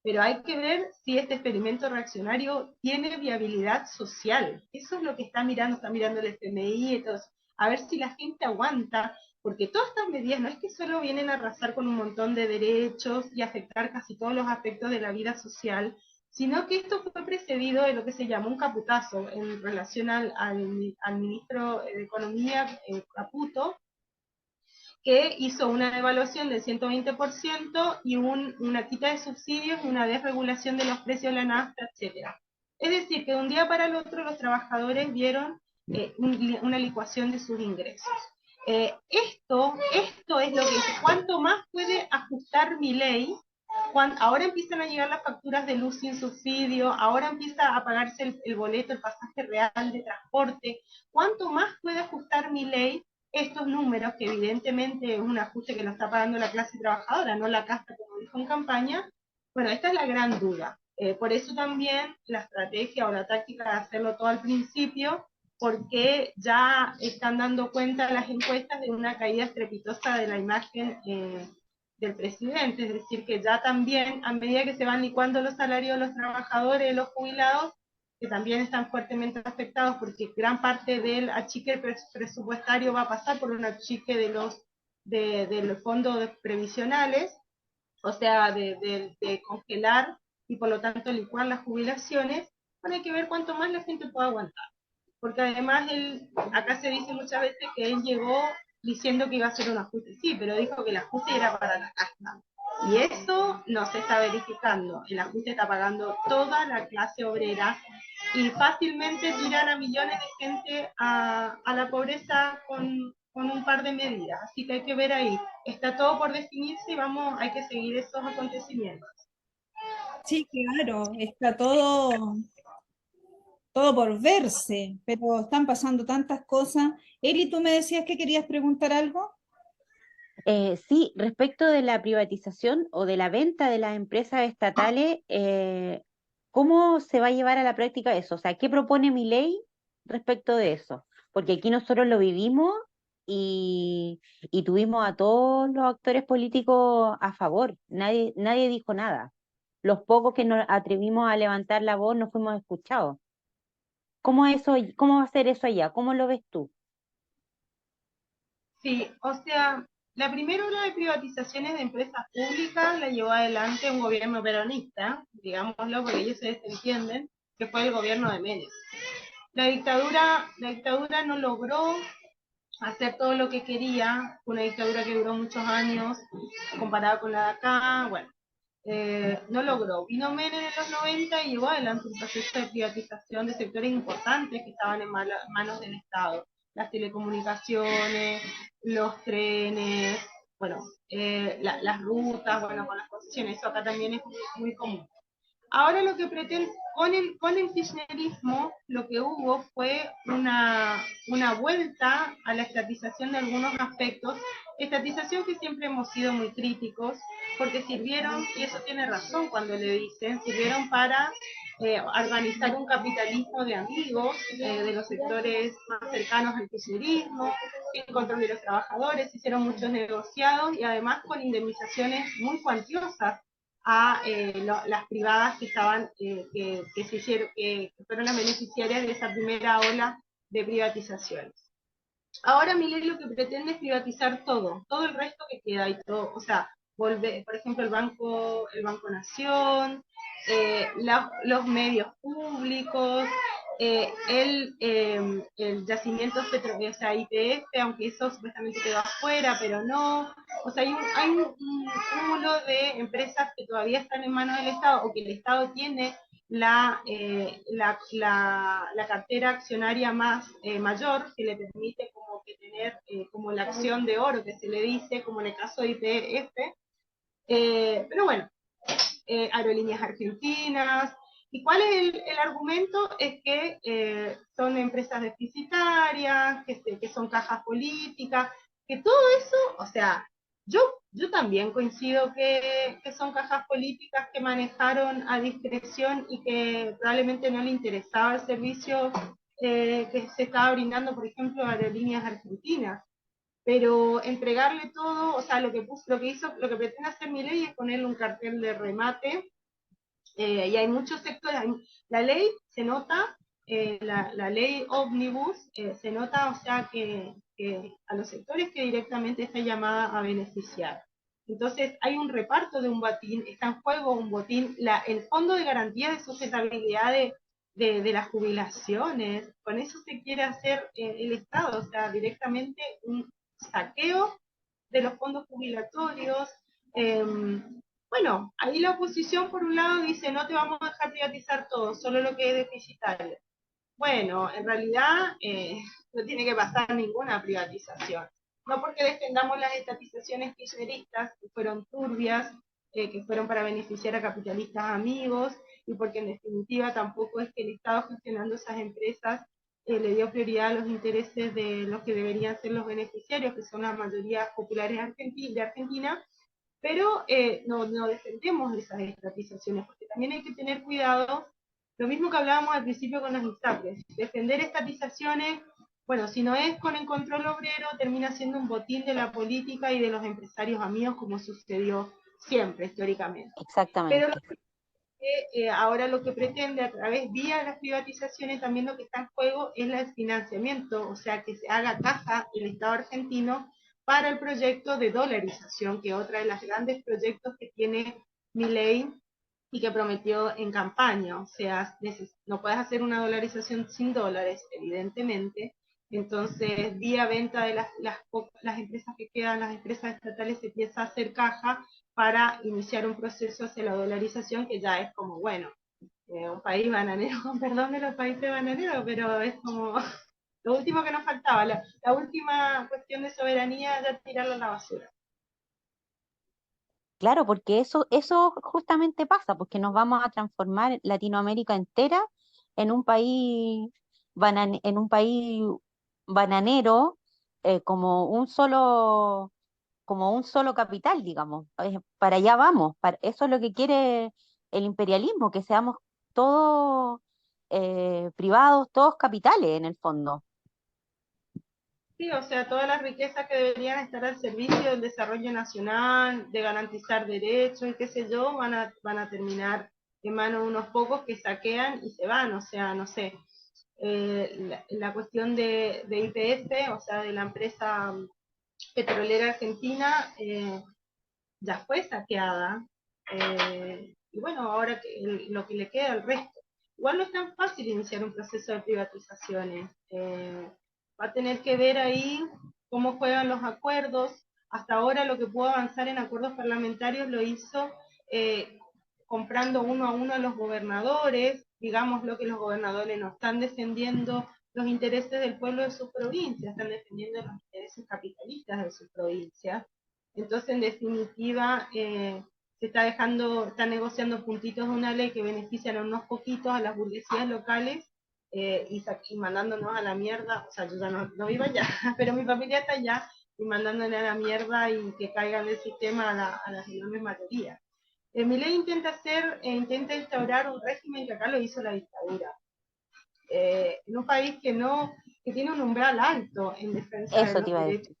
[SPEAKER 3] Pero hay que ver si este experimento reaccionario tiene viabilidad social. Eso es lo que está mirando el FMI y todo eso. A ver si la gente aguanta, porque todas estas medidas no es que solo vienen a arrasar con un montón de derechos y afectar casi todos los aspectos de la vida social, sino que esto fue precedido de lo que se llamó un caputazo en relación al ministro de Economía, Caputo, que hizo una devaluación del 120% y una quita de subsidios y una desregulación de los precios de la nafta, etcétera. Es decir, que de un día para el otro los trabajadores vieron una licuación de sus ingresos. Esto es lo que dice, cuánto más puede ajustar mi ley. Ahora empiezan a llegar las facturas de luz sin subsidio, ahora empieza a pagarse el boleto, el pasaje real de transporte. ¿Cuánto más puede ajustar mi ley estos números, que evidentemente es un ajuste que lo está pagando la clase trabajadora, no la casta, como dijo en campaña? Bueno, esta es la gran duda. Por eso también la estrategia o la táctica de hacerlo todo al principio, porque ya están dando cuenta las encuestas de una caída estrepitosa de la imagen del presidente, es decir, que ya también, a medida que se van licuando los salarios de los trabajadores, de los jubilados, que también están fuertemente afectados, porque gran parte del achique presupuestario va a pasar por un achique de los fondos previsionales, o sea, de congelar y por lo tanto licuar las jubilaciones. Bueno, hay que ver cuánto más la gente puede aguantar, porque además acá se dice muchas veces que él llegó diciendo que iba a hacer un ajuste, sí, pero dijo que el ajuste era para la casta. Y eso no se está verificando. El ajuste está pagando toda la clase obrera y fácilmente tiran a millones de gente a la pobreza con un par de medidas. Así que hay que ver ahí. Está todo por definirse y hay que seguir esos acontecimientos.
[SPEAKER 1] Sí, claro, está todo por verse, pero están pasando tantas cosas. Eli, tú me decías que querías preguntar algo.
[SPEAKER 2] Sí, respecto de la privatización o de la venta de las empresas estatales, ¿cómo se va a llevar a la práctica eso? O sea, ¿qué propone mi ley respecto de eso? Porque aquí nosotros lo vivimos y tuvimos a todos los actores políticos a favor. Nadie dijo nada. Los pocos que nos atrevimos a levantar la voz no fuimos escuchados. ¿Cómo va a ser eso allá? ¿Cómo lo ves tú?
[SPEAKER 3] Sí, o sea, la primera ola de privatizaciones de empresas públicas la llevó adelante un gobierno peronista, digámoslo porque ellos se desentienden, que fue el gobierno de Menem. La dictadura no logró hacer todo lo que quería, una dictadura que duró muchos años comparada con la de acá, bueno, no logró. Vino Menem en los 90 y llevó adelante un proceso de privatización de sectores importantes que estaban en manos del Estado. Las telecomunicaciones, los trenes, bueno, las rutas, bueno, con las concesiones, eso acá también es muy común. Ahora lo que pretende, con el kirchnerismo, lo que hubo fue una vuelta a la estatización de algunos aspectos, estatización que siempre hemos sido muy críticos, porque sirvieron, y eso tiene razón cuando le dicen, sirvieron para organizar un capitalismo de amigos de los sectores más cercanos al kirchnerismo, en control de los trabajadores, hicieron muchos negociados y además con indemnizaciones muy cuantiosas a las privadas que estaban, que se hicieron, que fueron las beneficiarias de esa primera ola de privatizaciones. Ahora Milei lo que pretende es privatizar todo el resto que queda y todo, o sea, volver, por ejemplo, el Banco Nación, los medios públicos, el yacimiento o sea, YPF, aunque eso supuestamente quedó afuera, pero no. O sea, hay un cúmulo de empresas que todavía están en manos del Estado, o que el Estado tiene la cartera accionaria mayor, que le permite como que tener como la acción de oro, que se le dice, como en el caso de YPF. Pero bueno, Aerolíneas Argentinas. ¿Y cuál es el argumento? Es que son empresas deficitarias, que son cajas políticas, que todo eso, o sea, yo, yo también coincido que son cajas políticas que manejaron a discreción y que probablemente no le interesaba el servicio que se estaba brindando, por ejemplo, a Aerolíneas Argentinas. Pero entregarle todo, o sea, lo que pretende hacer Milei es ponerle un cartel de remate, y hay muchos sectores, la ley se nota, la ley ómnibus se nota, o sea, que a los sectores que directamente está llamada a beneficiar. Entonces hay un reparto de un botín, está en juego un botín, el fondo de garantía de sustentabilidad de las jubilaciones, con eso se quiere hacer el Estado, o sea, directamente un saqueo de los fondos jubilatorios. eh, bueno, ahí la oposición por un lado dice no te vamos a dejar privatizar todo, solo lo que es deficitario. Bueno, en realidad no tiene que pasar ninguna privatización. No porque defendamos las estatizaciones kirchneristas, que fueron turbias, que fueron para beneficiar a capitalistas amigos, y porque en definitiva tampoco es que el Estado gestionando esas empresas le dio prioridad a los intereses de los que deberían ser los beneficiarios, que son las mayorías populares de Argentina, pero no defendemos esas estatizaciones, porque también hay que tener cuidado, lo mismo que hablábamos al principio con las ISAPRES, defender estatizaciones, bueno, si no es con el control obrero, termina siendo un botín de la política y de los empresarios amigos, como sucedió siempre, históricamente. Pero
[SPEAKER 2] Exactamente.
[SPEAKER 3] ahora lo que pretende a través vía las privatizaciones, también lo que está en juego es el financiamiento, o sea, que se haga caja el Estado argentino para el proyecto de dolarización, que es otra de los grandes proyectos que tiene Milei y que prometió en campaña. O sea, no puedes hacer una dolarización sin dólares, evidentemente. Entonces, vía venta de las empresas que quedan, las empresas estatales, se empieza a hacer caja para iniciar un proceso hacia la dolarización, que ya es como, bueno, un país bananero, con perdón de los países bananeros, pero es como lo último que nos faltaba, la última cuestión de soberanía, ya tirarla a la basura.
[SPEAKER 2] Claro, porque eso justamente pasa, porque nos vamos a transformar Latinoamérica entera en un país en un país bananero, como un solo capital, digamos. Para allá vamos, eso es lo que quiere el imperialismo, que seamos todos privados, todos capitales en el fondo.
[SPEAKER 3] Sí, o sea, todas las riquezas que deberían estar al servicio del desarrollo nacional, de garantizar derechos y qué sé yo, van a terminar en manos de unos pocos que saquean y se van. O sea, no sé, la cuestión de YPF, o sea, de la empresa petrolera argentina, ya fue saqueada. Y bueno, ahora lo que le queda al resto. Igual no es tan fácil iniciar un proceso de privatizaciones. Va a tener que ver ahí cómo juegan los acuerdos. Hasta ahora lo que pudo avanzar en acuerdos parlamentarios lo hizo eh, comprando uno a uno a los gobernadores. Digamos lo que los gobernadores no están defendiendo los intereses del pueblo de sus provincias, están defendiendo los intereses capitalistas de sus provincias. Entonces, en definitiva, se está negociando puntitos de una ley que benefician a unos poquitos, a las burguesías locales, y mandándonos a la mierda. O sea, yo ya no vivo allá, pero mi familia está allá, y mandándole a la mierda y que caigan del sistema a las enormes mayorías. Mi ley intenta instaurar un régimen que acá lo hizo la dictadura, en un país que tiene un umbral alto en defensa de
[SPEAKER 2] Eso te
[SPEAKER 3] los
[SPEAKER 2] iba a
[SPEAKER 3] derechos
[SPEAKER 2] decir.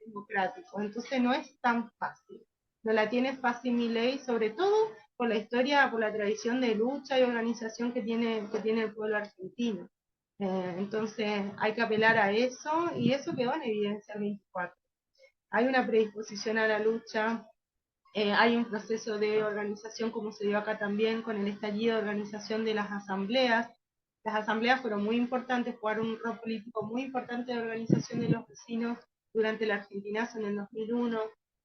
[SPEAKER 3] democráticos. Entonces no es tan fácil. No la tiene fácil Milei, sobre todo por la historia, por la tradición de lucha y organización que tiene el pueblo argentino. Entonces hay que apelar a eso, y eso quedó en evidencia el 24. Hay una predisposición a la lucha, Hay un proceso de organización, como se dio acá también, con el estallido de organización de las asambleas. Las asambleas fueron muy importantes, jugaron un rol político muy importante de organización de los vecinos durante la Argentinazo en el 2001.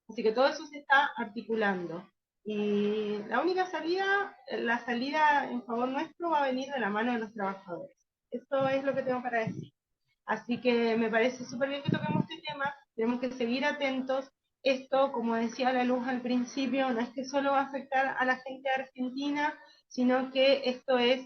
[SPEAKER 3] Así que todo eso se está articulando. Y la única salida, la salida en favor nuestro va a venir de la mano de los trabajadores. Eso es lo que tengo para decir. Así que me parece súper bien que toquemos este tema, tenemos que seguir atentos. Esto, como decía la Luz al principio, no es que solo va a afectar a la gente de Argentina, sino que esto es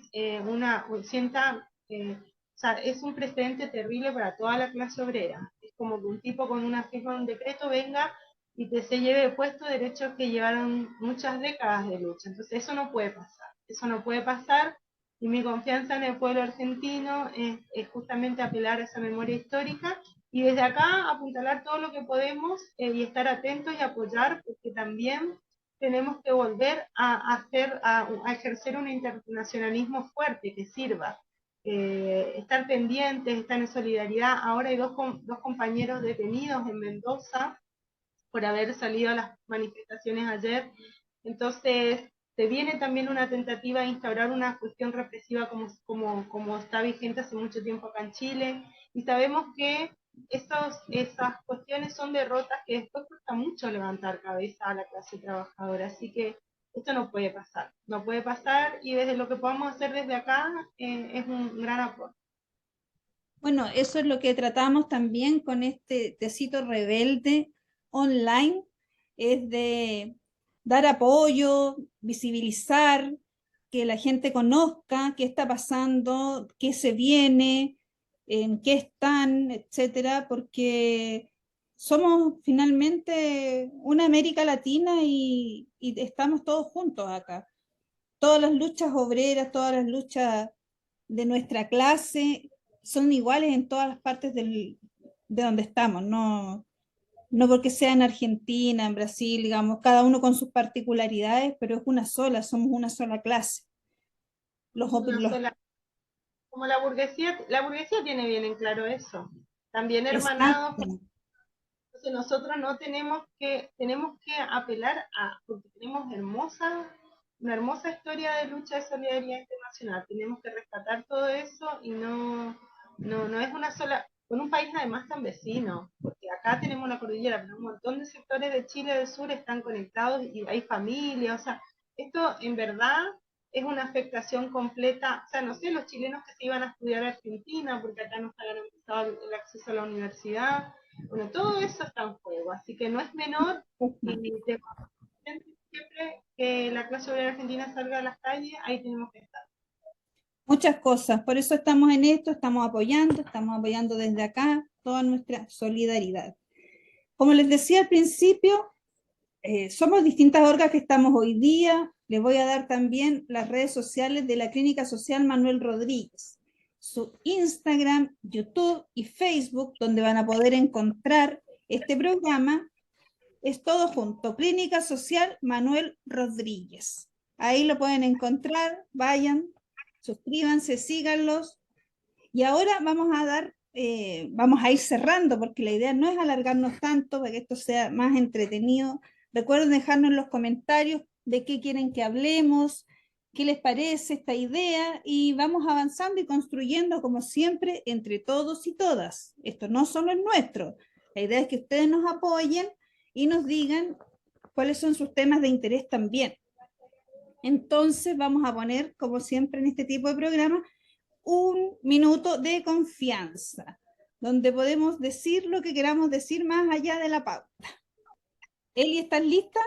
[SPEAKER 3] o sea, es un precedente terrible para toda la clase obrera. Es como que un tipo con una firma de un decreto venga y que se lleve de puesto derechos que llevaron muchas décadas de lucha. Entonces eso no puede pasar. Eso no puede pasar y mi confianza en el pueblo argentino es justamente apelar a esa memoria histórica y desde acá apuntalar todo lo que podemos y estar atentos y apoyar, porque también tenemos que volver a ejercer un internacionalismo fuerte que sirva. Estar pendientes, estar en solidaridad. Ahora hay dos compañeros detenidos en Mendoza por haber salido a las manifestaciones ayer. Entonces, se viene también una tentativa de instaurar una cuestión represiva como está vigente hace mucho tiempo acá en Chile, y sabemos que esas cuestiones son derrotas que después cuesta mucho levantar cabeza a la clase trabajadora, así que esto no puede pasar, no puede pasar, y desde lo que podamos hacer desde acá es un gran aporte.
[SPEAKER 1] Bueno, eso es lo que tratamos también con este tecito rebelde online, es de dar apoyo, visibilizar, que la gente conozca qué está pasando, qué se viene, en qué están, etcétera, porque somos finalmente una América Latina y estamos todos juntos acá. Todas las luchas obreras, todas las luchas de nuestra clase son iguales en todas las partes de donde estamos, no, no porque sea en Argentina, en Brasil, digamos, cada uno con sus particularidades, pero es una sola, somos una sola clase.
[SPEAKER 3] Una sola, como la burguesía tiene bien en claro eso. También hermanados.
[SPEAKER 1] Exacto.
[SPEAKER 3] Entonces nosotros no tenemos que apelar porque tenemos una hermosa historia de lucha de solidaridad internacional. Tenemos que rescatar todo eso y no es una sola, con un país además tan vecino, porque acá tenemos la cordillera, pero un montón de sectores de Chile del sur están conectados y hay familias, o sea, esto en verdad es una afectación completa, o sea, no sé, los chilenos que se iban a estudiar a Argentina, porque acá no está garantizado el acceso a la universidad, bueno, todo eso está en juego, así que no es menor y siempre que la clase obrera argentina salga a las calles, ahí tenemos que estar.
[SPEAKER 1] Muchas cosas, por eso estamos en esto, estamos apoyando desde acá toda nuestra solidaridad. Como les decía al principio, somos distintas orgas que estamos hoy día. Les voy a dar también las redes sociales de la Clínica Social Manuel Rodríguez, su Instagram, YouTube y Facebook, donde van a poder encontrar este programa. Es todo junto, Clínica Social Manuel Rodríguez. Ahí lo pueden encontrar, vayan, suscríbanse, síganlos. Y ahora vamos a ir cerrando, porque la idea no es alargarnos tanto para que esto sea más entretenido. Recuerden dejarnos en los comentarios de qué quieren que hablemos, qué les parece esta idea, y vamos avanzando y construyendo, como siempre, entre todos y todas. Esto no solo es nuestro. La idea es que ustedes nos apoyen y nos digan cuáles son sus temas de interés también. Entonces vamos a poner, como siempre en este tipo de programas, un minuto de confianza, donde podemos decir lo que queramos decir más allá de la pauta. Eli, ¿estás lista?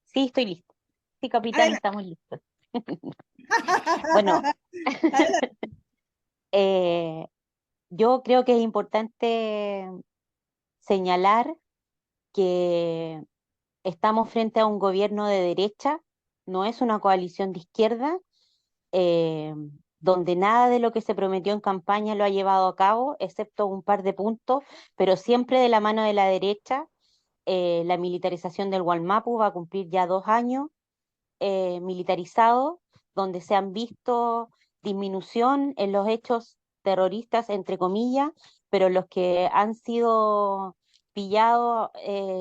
[SPEAKER 2] Sí, estoy lista. Sí, capitán,
[SPEAKER 1] Adelante.
[SPEAKER 2] estamos listos. Bueno,
[SPEAKER 1] Adelante.
[SPEAKER 2] eh, yo creo que es importante señalar que estamos frente a un gobierno de derecha, no es una coalición de izquierda, eh, donde nada de lo que se prometió en campaña lo ha llevado a cabo, excepto un par de puntos, pero siempre de la mano de la derecha. La militarización del Gualmapu va a cumplir ya 2 años militarizado, donde se han visto disminución en los hechos terroristas, entre comillas, pero los que han sido pillados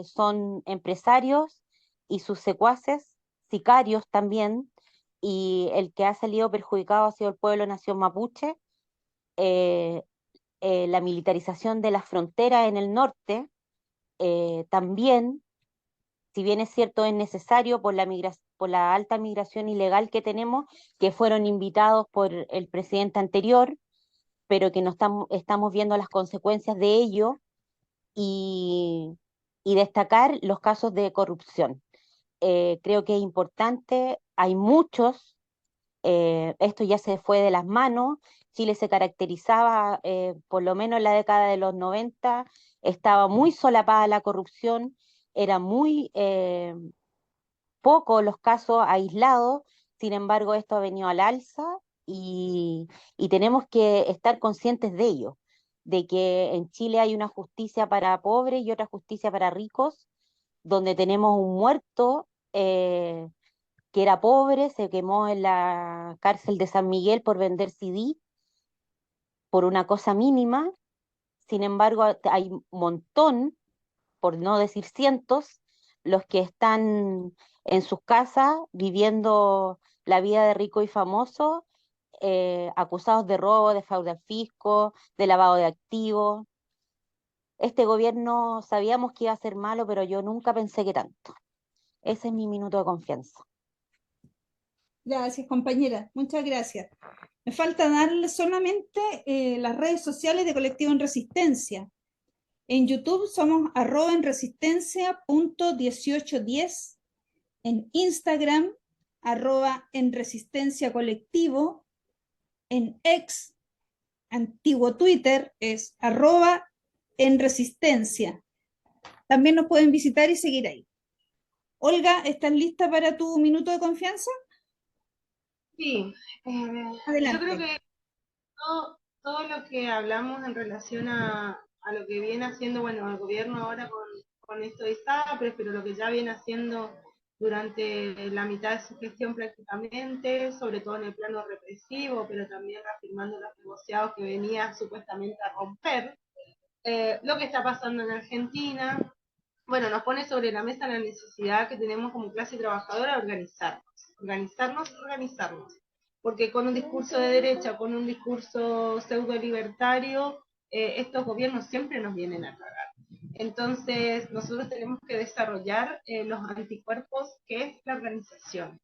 [SPEAKER 2] son empresarios y sus secuaces, sicarios también, y el que ha salido perjudicado ha sido el pueblo nación mapuche, eh, la militarización de las fronteras en el norte, también, si bien es cierto, es necesario por por la alta migración ilegal que tenemos, que fueron invitados por el presidente anterior, pero que no estamos viendo las consecuencias de ello, y, y destacar los casos de corrupción. Creo que es importante, hay muchos, esto ya se fue de las manos. Chile se caracterizaba, por lo menos en la década de los 90, estaba muy solapada la corrupción, era muy pocos los casos aislados. Sin embargo, esto ha venido al alza, y, y tenemos que estar conscientes de ello, de que en Chile hay una justicia para pobres y otra justicia para ricos, donde tenemos un muerto que era pobre, se quemó en la cárcel de San Miguel por vender CD por una cosa mínima. Sin embargo, hay un montón, por no decir cientos, los que están en sus casas viviendo la vida de rico y famoso, acusados de robo, de fraude al fisco, de lavado de activos. Este gobierno sabíamos que iba a ser malo, pero yo nunca pensé que tanto. Ese es mi minuto de confianza.
[SPEAKER 1] Gracias, compañera. Muchas gracias. Me falta darle solamente las redes sociales de Colectivo en Resistencia. En YouTube somos @enresistencia.1810. En Instagram, @enresistenciacolectivo. En X, antiguo Twitter, es @enresistencia. También nos pueden visitar y seguir ahí. Olga, ¿estás lista para tu minuto de confianza?
[SPEAKER 3] Sí, yo creo
[SPEAKER 1] Adelante.
[SPEAKER 3] que todo lo que hablamos en relación a lo que viene haciendo, bueno, el gobierno ahora con esto de ISAPRES, pero lo que ya viene haciendo durante la mitad de su gestión prácticamente, sobre todo en el plano represivo, pero también reafirmando los negociados que venía supuestamente a romper, lo que está pasando en Argentina, bueno, nos pone sobre la mesa la necesidad que tenemos como clase trabajadora de organizarnos, porque con un discurso de derecha, con un discurso pseudo libertario, estos gobiernos siempre nos vienen a cagar. Entonces, nosotros tenemos que desarrollar los anticuerpos, que es la organización,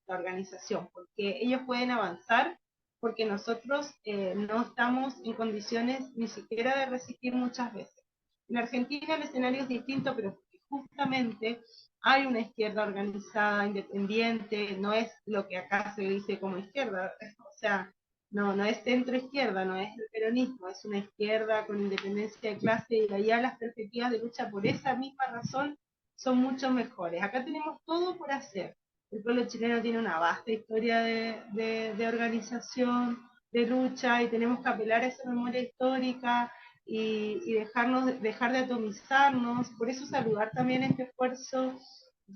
[SPEAKER 3] porque ellos pueden avanzar, porque nosotros no estamos en condiciones ni siquiera de resistir muchas veces. En Argentina el escenario es distinto, pero justamente hay una izquierda organizada, independiente, no es lo que acá se dice como izquierda, o sea, no es centro izquierda, no es el peronismo, es una izquierda con independencia de clase, y allá las perspectivas de lucha por esa misma razón son mucho mejores. Acá tenemos todo por hacer. El pueblo chileno tiene una vasta historia de organización, de lucha, y tenemos que apelar a esa memoria histórica dejar de atomizarnos. Por eso saludar también este esfuerzo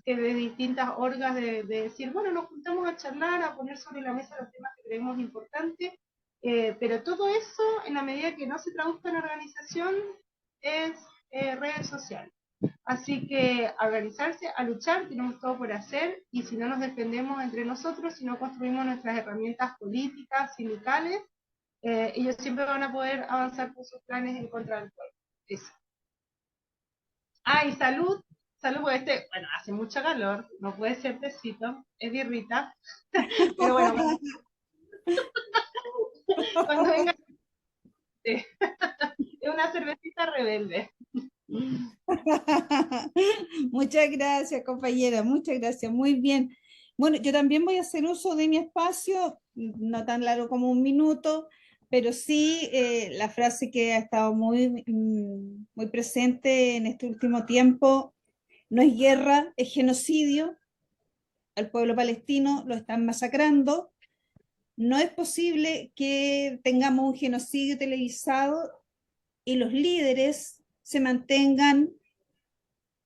[SPEAKER 3] que de distintas orgas de decir, bueno, nos juntamos a charlar, a poner sobre la mesa los temas que creemos importantes, pero todo eso, en la medida que no se traduzca en organización, es redes sociales. Así que a organizarse, a luchar, tenemos todo por hacer, y si no nos defendemos entre nosotros, si no construimos nuestras herramientas políticas, sindicales, ellos siempre van a poder avanzar con sus planes en contra del pueblo. Eso. Ah, y salud por bueno, hace mucho calor, no puede ser tecito, es birrita, pero bueno, cuando venga, es una cervecita rebelde.
[SPEAKER 1] Muchas gracias, compañera, muchas gracias, muy bien. Bueno, yo también voy a hacer uso de mi espacio, no tan largo como un minuto, pero sí la frase que ha estado muy presente en este último tiempo: no es guerra, es genocidio. Al pueblo palestino lo están masacrando. No es posible que tengamos un genocidio televisado y los líderes se mantengan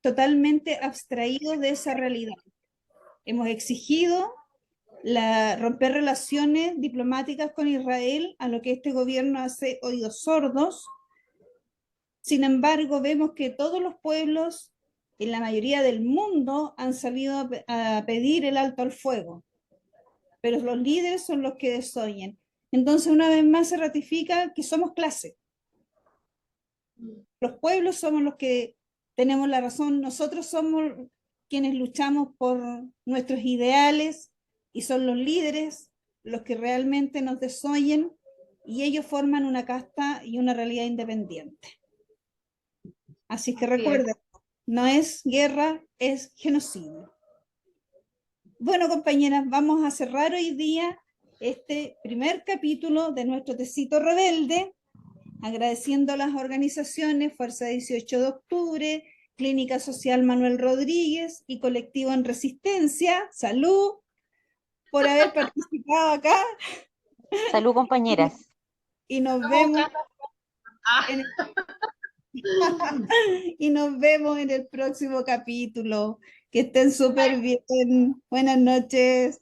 [SPEAKER 1] totalmente abstraídos de esa realidad. Hemos exigido romper relaciones diplomáticas con Israel, a lo que este gobierno hace oídos sordos. Sin embargo, vemos que todos los pueblos en la mayoría del mundo han salido a pedir el alto al fuego, pero los líderes son los que desoyen. Entonces, una vez más se ratifica que somos clase. Los pueblos somos los que tenemos la razón, nosotros somos quienes luchamos por nuestros ideales y son los líderes los que realmente nos desoyen y ellos forman una casta y una realidad independiente. Así que recuerden, no es guerra, es genocidio. Bueno, compañeras, vamos a cerrar hoy día este primer capítulo de nuestro Tecito Rebelde, agradeciendo a las organizaciones Fuerza 18 de Octubre, Clínica Social Manuel Rodríguez y Colectivo en Resistencia, salud, por haber participado acá.
[SPEAKER 2] Salud, compañeras.
[SPEAKER 1] Y nos vemos en el... y nos vemos en el próximo capítulo. Que estén súper bien. Buenas noches.